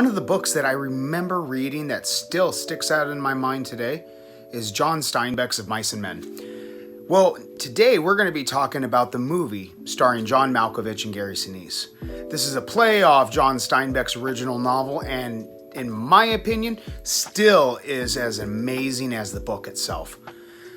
One of the books that I remember reading that still sticks out in my mind today is John Steinbeck's Of Mice and Men. Well, today we're going to be talking about the movie starring John Malkovich and Gary Sinise. This is a play off John Steinbeck's original novel and, in my opinion, still is as amazing as the book itself.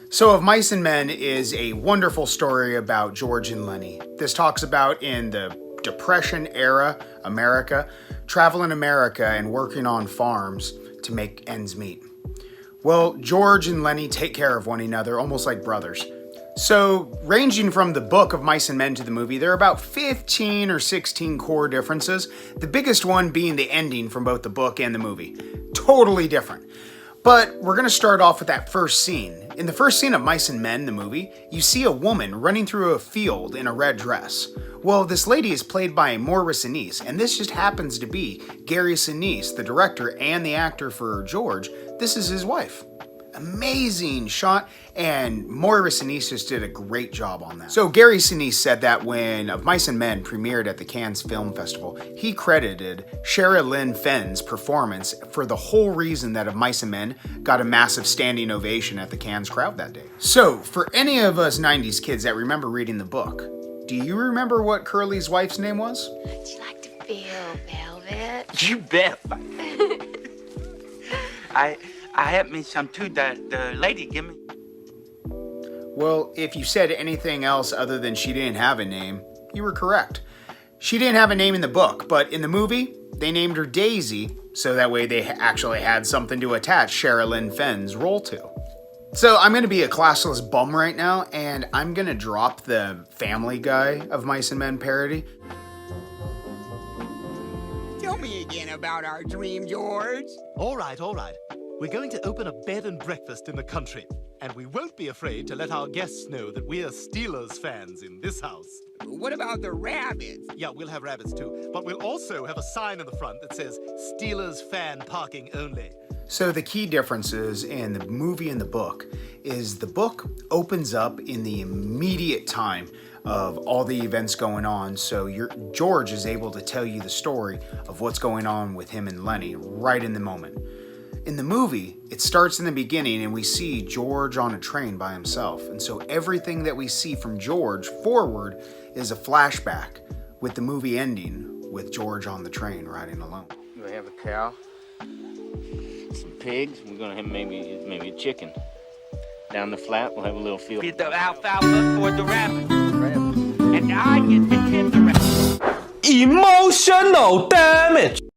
So Of Mice and Men is a wonderful story about George and Lenny. This talks about in the Depression era America, traveling America and working on farms to make ends meet. Well, George and Lenny take care of one another almost like brothers. So, ranging from the book Of Mice and Men to the movie, there are about 15 or 16 core differences, the biggest one being the ending from both the book and the movie. Totally different. But we're going to start off with that first scene. In the first scene of Mice and Men, the movie, you see a woman running through a field in a red dress. Well, this lady is played by Sinise, and this just happens to be Gary Sinise, the director and the actor for George. This is his wife. Amazing shot, and Sinise just did a great job on that. So Gary Sinise said that when Of Mice and Men premiered at the Cannes Film Festival, he credited Sherilyn Fenn's performance for the whole reason that Of Mice and Men got a massive standing ovation at the Cannes crowd that day. So for any of us 90s kids that remember reading the book, do you remember what Curly's wife's name was? Would you like to feel velvet? You bet. I had me some too. The lady give me. Well, if you said anything else other than she didn't have a name, you were correct. She didn't have a name in the book, but in the movie, they named her Daisy, so that way they actually had something to attach Sherilyn Fenn's role to. So I'm going to be a classless bum right now, and I'm going to drop the Family Guy Of Mice and Men parody. Tell me again about our dream, George. All right. We're going to open a bed and breakfast in the country, and we won't be afraid to let our guests know that we're Steelers fans in this house. What about the rabbits? Yeah, we'll have rabbits too, but we'll also have a sign in the front that says Steelers fan parking only. So the key differences in the movie and the book is the book opens up in the immediate time of all the events going on, so George is able to tell you the story of what's going on with him and Lenny right in the moment. In the movie, it starts in the beginning and we see George on a train by himself, and so everything that we see from George forward is a flashback, with the movie ending with George on the train riding alone. We're gonna have a cow, some pigs. We're gonna have maybe a chicken. Down the flat, we'll have a little field. Get the alfalfa for the rabbits, and I get to tend the rabbits. Emotional damage.